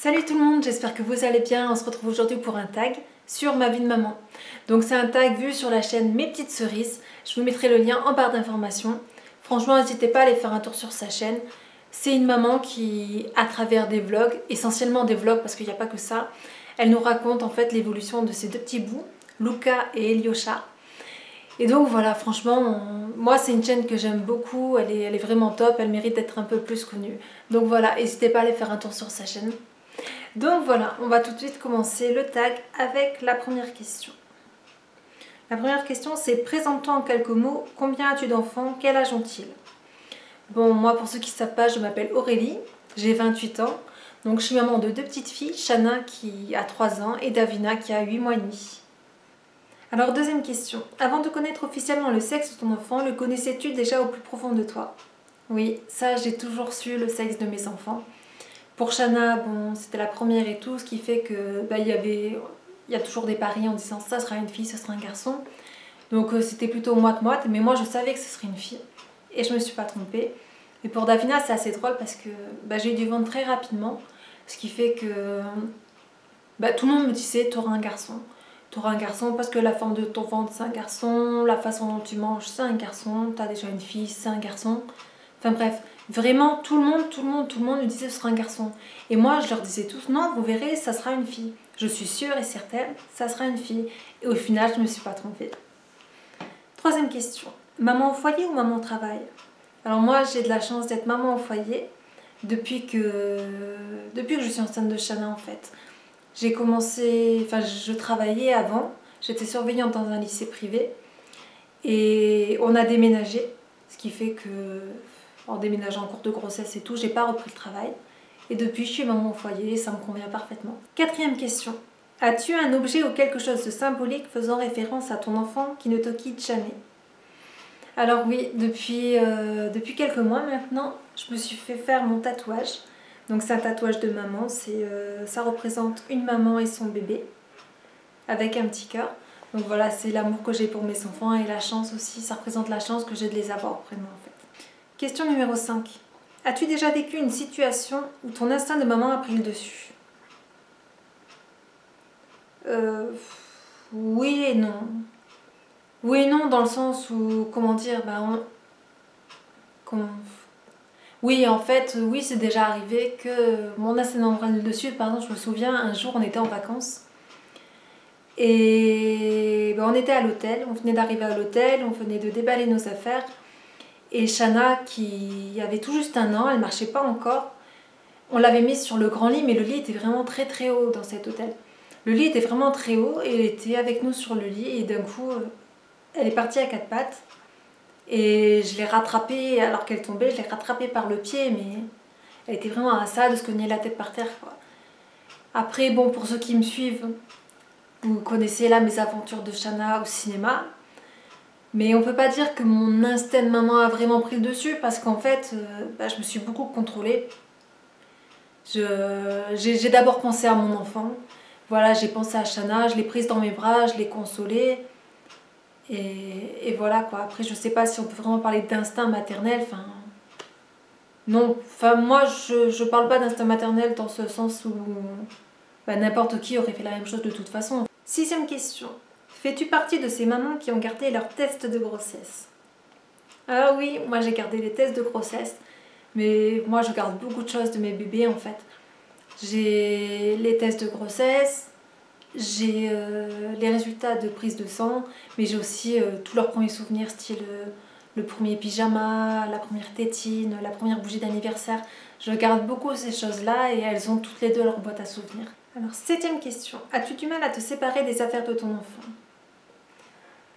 Salut tout le monde, j'espère que vous allez bien. On se retrouve aujourd'hui pour un tag sur ma vie de maman. Donc c'est un tag vu sur la chaîne Mes Petites Cerises. Je vous mettrai le lien en barre d'informations. Franchement, n'hésitez pas à aller faire un tour sur sa chaîne. C'est une maman qui, à travers des vlogs, essentiellement des vlogs parce qu'il n'y a pas que ça, elle nous raconte en fait l'évolution de ses deux petits bouts, Luca et Eliosha. Et donc voilà, franchement, moi c'est une chaîne que j'aime beaucoup, elle est vraiment top, elle mérite d'être un peu plus connue. Donc voilà, n'hésitez pas à aller faire un tour sur sa chaîne. Donc voilà, on va tout de suite commencer le tag avec la première question. La première question c'est: présente-toi en quelques mots, combien as-tu d'enfants, quel âge ont-ils? Bon, moi pour ceux qui ne savent pas, je m'appelle Aurélie, j'ai 28 ans. Donc je suis maman de deux petites filles, Shana qui a 3 ans et Davina qui a 8 mois et demi. Alors deuxième question, avant de connaître officiellement le sexe de ton enfant, le connaissais-tu déjà au plus profond de toi? Oui, ça j'ai toujours su le sexe de mes enfants. Pour Shana, bon, c'était la première et tout, ce qui fait que il y a toujours des paris en disant ça sera une fille, ce sera un garçon. Donc c'était plutôt moite-moite, mais moi je savais que ce serait une fille et je me suis pas trompée. Et pour Davina, c'est assez drôle parce que j'ai eu du ventre très rapidement, ce qui fait que tout le monde me disait t'auras un garçon. T'auras un garçon parce que la forme de ton ventre c'est un garçon, la façon dont tu manges c'est un garçon, t'as déjà une fille c'est un garçon. Enfin bref, vraiment tout le monde me disait ce sera un garçon. Et moi je leur disais tous non, vous verrez ça sera une fille. Je suis sûre et certaine, ça sera une fille. Et au final je me suis pas trompée. Troisième question, maman au foyer ou maman au travail? Alors moi j'ai de la chance d'être maman au foyer depuis que je suis enceinte de Shana en fait. J'ai commencé, je travaillais avant, j'étais surveillante dans un lycée privé et on a déménagé, ce qui fait que en déménageant en cours de grossesse et tout, j'ai pas repris le travail. Et depuis, je suis maman au foyer et ça me convient parfaitement. Quatrième question. As-tu un objet ou quelque chose de symbolique faisant référence à ton enfant qui ne te quitte jamais? Alors oui, depuis quelques mois maintenant, je me suis fait faire mon tatouage. Donc c'est un tatouage de maman, ça représente une maman et son bébé, avec un petit cœur. Donc voilà, c'est l'amour que j'ai pour mes enfants et la chance aussi, ça représente la chance que j'ai de les avoir auprès de moi en fait. Question numéro 5. As-tu déjà vécu une situation où ton instinct de maman a pris le dessus? Oui et non. Oui et non dans le sens où, comment dire, oui, en fait, oui, c'est déjà arrivé que mon instinct de maman prenne le dessus. Par exemple, je me souviens, un jour, on était en vacances et on était à l'hôtel, on venait d'arriver à l'hôtel, on venait de déballer nos affaires. Et Shana, qui avait tout juste 1 an, elle marchait pas encore. On l'avait mise sur le grand lit, mais le lit était vraiment très très haut dans cet hôtel. Le lit était vraiment très haut et elle était avec nous sur le lit et d'un coup, elle est partie à 4 pattes. Et je l'ai rattrapée, alors qu'elle tombait, je l'ai rattrapée par le pied, mais elle était vraiment à ça de se cogner la tête par terre, quoi. Après, bon, pour ceux qui me suivent, vous connaissez là mes aventures de Shana au cinéma. Mais on peut pas dire que mon instinct de maman a vraiment pris le dessus parce qu'en fait, je me suis beaucoup contrôlée. J'ai d'abord pensé à mon enfant. Voilà, j'ai pensé à Shana, je l'ai prise dans mes bras, je l'ai consolée. Et voilà quoi. Après, je sais pas si on peut vraiment parler d'instinct maternel. Non. Moi, je parle pas d'instinct maternel dans ce sens où n'importe qui aurait fait la même chose de toute façon. 6e question. Fais-tu partie de ces mamans qui ont gardé leur test de grossesse? Alors oui, moi j'ai gardé les tests de grossesse, mais moi je garde beaucoup de choses de mes bébés en fait. J'ai les tests de grossesse, j'ai les résultats de prise de sang, mais j'ai aussi tous leurs premiers souvenirs, style le premier pyjama, la première tétine, la première bougie d'anniversaire. Je garde beaucoup ces choses-là et elles ont toutes les deux leur boîte à souvenirs. Alors 7e question. As-tu du mal à te séparer des affaires de ton enfant?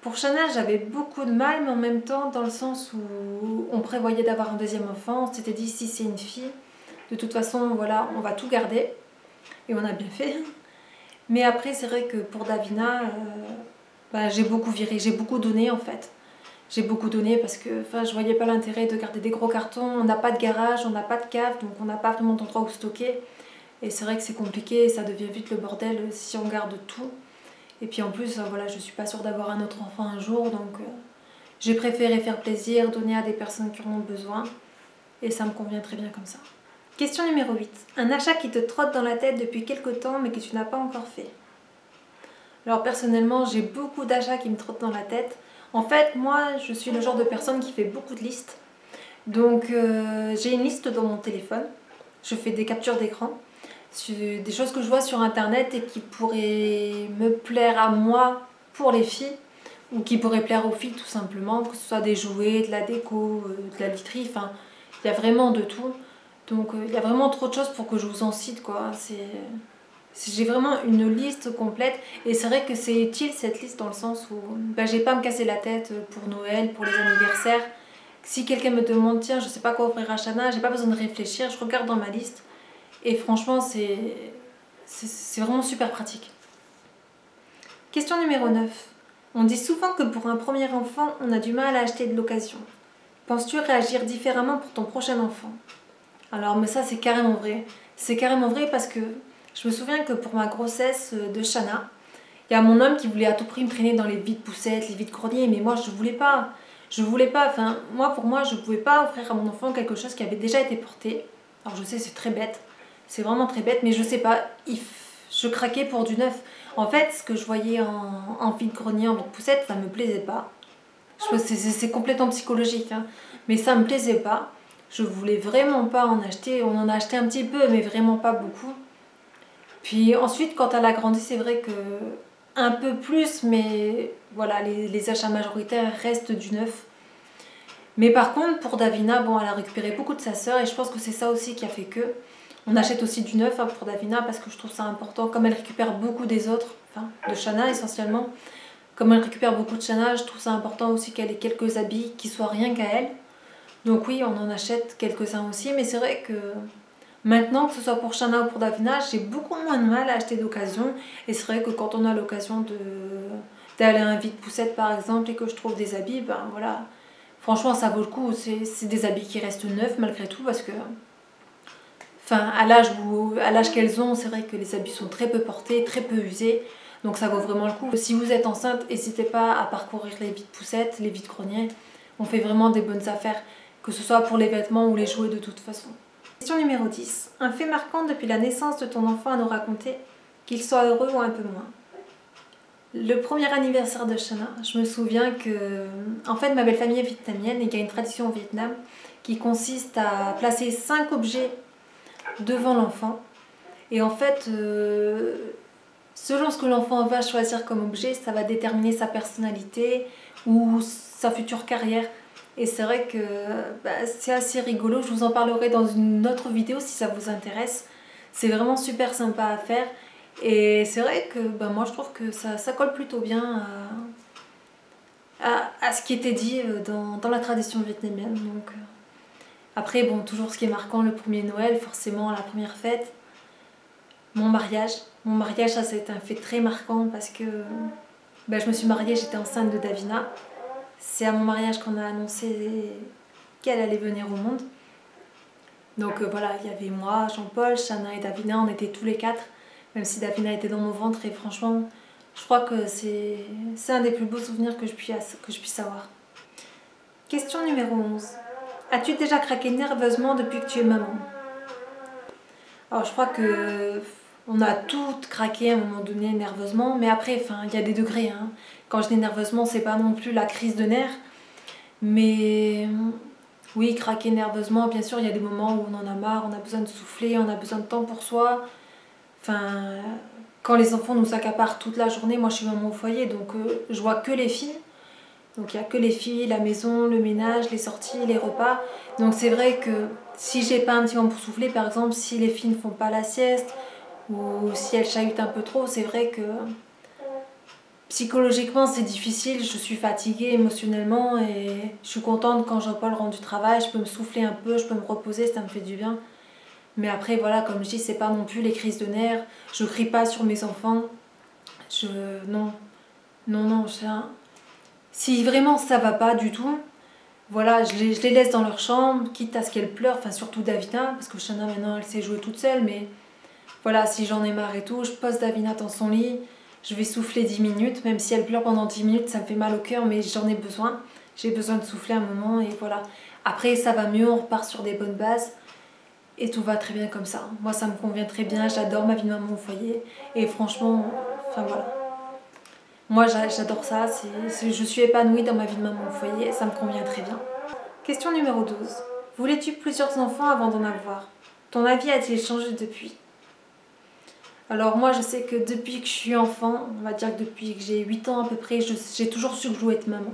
Pour Shana, j'avais beaucoup de mal, mais en même temps, dans le sens où on prévoyait d'avoir un deuxième enfant, on s'était dit si c'est une fille, de toute façon, voilà, on va tout garder. Et on a bien fait. Mais après, c'est vrai que pour Davina, j'ai beaucoup viré, j'ai beaucoup donné en fait. J'ai beaucoup donné parce que je voyais pas l'intérêt de garder des gros cartons. On n'a pas de garage, on n'a pas de cave, donc on n'a pas vraiment d'endroit où stocker. Et c'est vrai que c'est compliqué, ça devient vite le bordel si on garde tout. Et puis en plus, voilà, je suis pas sûre d'avoir un autre enfant un jour, donc j'ai préféré faire plaisir, donner à des personnes qui en ont besoin. Et ça me convient très bien comme ça. Question numéro 8. Un achat qui te trotte dans la tête depuis quelque temps mais que tu n'as pas encore fait. Alors personnellement, j'ai beaucoup d'achats qui me trottent dans la tête. En fait, moi, je suis le genre de personne qui fait beaucoup de listes. Donc j'ai une liste dans mon téléphone. Je fais des captures d'écran. Des choses que je vois sur internet et qui pourraient me plaire à moi pour les filles. Ou qui pourraient plaire aux filles tout simplement. Que ce soit des jouets, de la déco, de la literie. Enfin, il y a vraiment de tout. Donc il y a vraiment trop de choses pour que je vous en cite quoi. J'ai vraiment une liste complète et c'est vrai que c'est utile cette liste dans le sens où j'ai pas à me casser la tête pour Noël, pour les anniversaires. Si quelqu'un me demande tiens je sais pas quoi offrir à Shana, j'ai pas besoin de réfléchir, je regarde dans ma liste et franchement c'est vraiment super pratique. Question numéro 9. On dit souvent que pour un premier enfant on a du mal à acheter de l'occasion. Penses-tu réagir différemment pour ton prochain enfant? Alors mais ça c'est carrément vrai. C'est carrément vrai parce que je me souviens que pour ma grossesse de Shana, il y a mon homme qui voulait à tout prix me traîner dans les vides poussettes, les vides greniers, mais moi je voulais pas. Je voulais pas, enfin pour moi je pouvais pas offrir à mon enfant quelque chose qui avait déjà été porté. Alors je sais c'est très bête, c'est vraiment très bête, mais je sais pas, je craquais pour du neuf. En fait ce que je voyais en vide grenier, en vide poussette, ça me plaisait pas. C'est complètement psychologique, hein, mais ça me plaisait pas. Je voulais vraiment pas en acheter, on en a acheté un petit peu mais vraiment pas beaucoup. Puis ensuite quand elle a grandi c'est vrai que un peu plus mais voilà les achats majoritaires restent du neuf. Mais par contre pour Davina, bon elle a récupéré beaucoup de sa sœur et je pense que c'est ça aussi qui a fait que on achète aussi du neuf hein, pour Davina parce que je trouve ça important comme elle récupère beaucoup des autres, enfin de Shana essentiellement. Comme elle récupère beaucoup de Shana, je trouve ça important aussi qu'elle ait quelques habits qui soient rien qu'à elle. Donc oui, on en achète quelques-uns aussi, mais c'est vrai que maintenant, que ce soit pour Shana ou pour Davina, j'ai beaucoup moins de mal à acheter d'occasion. Et c'est vrai que quand on a l'occasion d'aller à un vide poussette par exemple et que je trouve des habits, ben voilà, franchement ça vaut le coup. C'est des habits qui restent neufs malgré tout parce que, enfin, à l'âge qu'elles ont, c'est vrai que les habits sont très peu portés, très peu usés. Donc ça vaut vraiment le coup. Si vous êtes enceinte, n'hésitez pas à parcourir les vides poussettes, les vides greniers. On fait vraiment des bonnes affaires, que ce soit pour les vêtements ou les jouets de toute façon. Question numéro 10. Un fait marquant depuis la naissance de ton enfant à nous raconter, qu'il soit heureux ou un peu moins. Le premier anniversaire de Shana, je me souviens que, en fait, ma belle famille est vietnamienne et il y a une tradition au Vietnam qui consiste à placer 5 objets devant l'enfant. Et en fait, selon ce que l'enfant va choisir comme objet, ça va déterminer sa personnalité ou sa future carrière. Et c'est vrai que c'est assez rigolo, je vous en parlerai dans une autre vidéo si ça vous intéresse. C'est vraiment super sympa à faire. Et c'est vrai que moi je trouve que ça colle plutôt bien à ce qui était dit dans la tradition vietnamienne. Donc, après, bon, toujours ce qui est marquant, le premier Noël, forcément la première fête. Mon mariage, ça a été un fait très marquant parce que je me suis mariée, j'étais enceinte de Davina. C'est à mon mariage qu'on a annoncé qu'elle allait venir au monde. Donc voilà, il y avait moi, Jean-Paul, Shana et Davina, on était tous les 4. Même si Davina était dans mon ventre et franchement, je crois que c'est un des plus beaux souvenirs que je puisse avoir. Question numéro 11. As-tu déjà craqué nerveusement depuis que tu es maman? Alors je crois que on a toutes craqué à un moment donné nerveusement, mais après, il y a des degrés. Hein. Quand je dis nerveusement, c'est pas non plus la crise de nerfs, mais oui, craquer nerveusement, bien sûr, il y a des moments où on en a marre, on a besoin de souffler, on a besoin de temps pour soi. Enfin, quand les enfants nous accaparent toute la journée, moi je suis maman au foyer, donc je vois que les filles. Donc il n'y a que les filles, la maison, le ménage, les sorties, les repas. Donc c'est vrai que si j'ai pas un petit moment pour souffler, par exemple, si les filles ne font pas la sieste, ou si elles chahutent un peu trop, c'est vrai que psychologiquement c'est difficile, je suis fatiguée émotionnellement et je suis contente quand Jean-Paul rentre du travail, je peux me souffler un peu, je peux me reposer, ça me fait du bien. Mais après voilà, comme je dis, c'est pas non plus les crises de nerfs, je crie pas sur mes enfants, non, si vraiment ça va pas du tout, voilà, je les laisse dans leur chambre, quitte à ce qu'elles pleurent, enfin surtout Davina, parce que Shana maintenant elle sait jouer toute seule, mais voilà, si j'en ai marre et tout, je pose Davina dans son lit, je vais souffler 10 minutes, même si elle pleure pendant 10 minutes, ça me fait mal au cœur, mais j'en ai besoin. J'ai besoin de souffler un moment et voilà. Après, ça va mieux, on repart sur des bonnes bases. et tout va très bien comme ça. Moi ça me convient très bien, j'adore ma vie de maman au foyer et franchement, enfin voilà. Moi j'adore ça, je suis épanouie dans ma vie de maman au foyer, ça me convient très bien. Question numéro 12. Voulais-tu plusieurs enfants avant d'en avoir? Ton avis a-t-il changé depuis? Alors moi je sais que depuis que je suis enfant, on va dire que depuis que j'ai 8 ans à peu près, j'ai toujours su que je voulais être maman.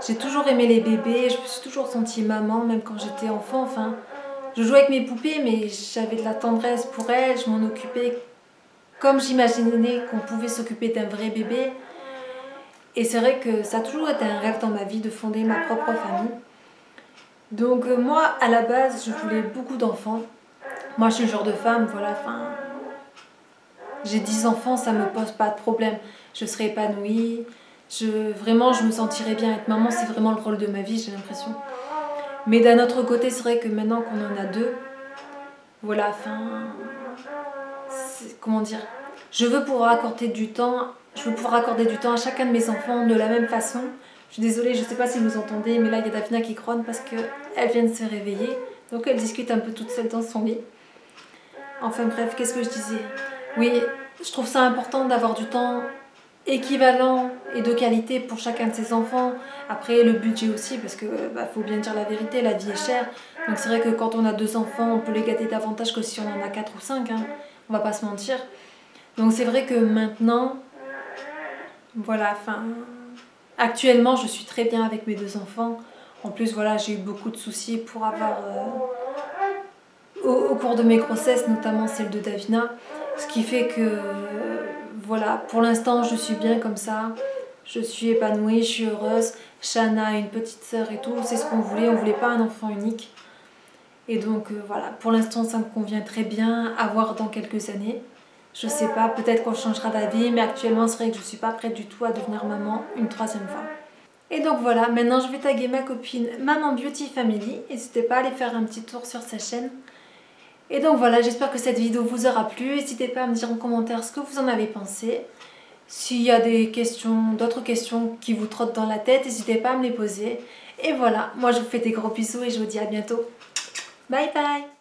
J'ai toujours aimé les bébés, je me suis toujours sentie maman, même quand j'étais enfant. Enfin, je jouais avec mes poupées, mais j'avais de la tendresse pour elles, je m'en occupais comme j'imaginais qu'on pouvait s'occuper d'un vrai bébé. Et c'est vrai que ça a toujours été un rêve dans ma vie de fonder ma propre famille. Donc moi, à la base, je voulais beaucoup d'enfants. Moi, je suis le genre de femme, voilà, enfin... J'ai 10 enfants, ça me pose pas de problème. Je serai épanouie. Vraiment, je me sentirais bien être maman. C'est vraiment le rôle de ma vie, j'ai l'impression. Mais d'un autre côté, c'est vrai que maintenant qu'on en a 2, voilà, enfin... Comment dire? Je veux pouvoir accorder du temps. Je veux pouvoir accorder du temps à chacun de mes enfants de la même façon. Je suis désolée, je sais pas si vous entendez, mais là, il y a Davina qui grogne parce qu'elle vient de se réveiller. Donc, elle discute un peu toute seule dans son lit. Enfin bref, qu'est-ce que je disais? Oui, je trouve ça important d'avoir du temps équivalent et de qualité pour chacun de ses enfants. Après, le budget aussi, parce que faut bien dire la vérité, la vie est chère. Donc c'est vrai que quand on a 2 enfants, on peut les gâter davantage que si on en a 4 ou 5. Hein. On va pas se mentir. Donc c'est vrai que maintenant, voilà, enfin... Actuellement, je suis très bien avec mes 2 enfants. En plus, voilà, j'ai eu beaucoup de soucis pour avoir... au cours de mes grossesses, notamment celle de Davina. Ce qui fait que, voilà, pour l'instant, je suis bien comme ça. Je suis épanouie, je suis heureuse. Shana a une petite sœur et tout, c'est ce qu'on voulait. On voulait pas un enfant unique. Et donc, voilà, pour l'instant, ça me convient très bien. À voir dans quelques années. Je sais pas, peut-être qu'on changera d'avis, mais actuellement, c'est vrai que je suis pas prête du tout à devenir maman une 3e fois. Et donc voilà, maintenant je vais taguer ma copine Maman Beauty Family. N'hésitez pas à aller faire un petit tour sur sa chaîne. Et donc voilà, j'espère que cette vidéo vous aura plu. N'hésitez pas à me dire en commentaire ce que vous en avez pensé. S'il y a d'autres questions qui vous trottent dans la tête, n'hésitez pas à me les poser. Et voilà, moi je vous fais des gros bisous et je vous dis à bientôt. Bye bye!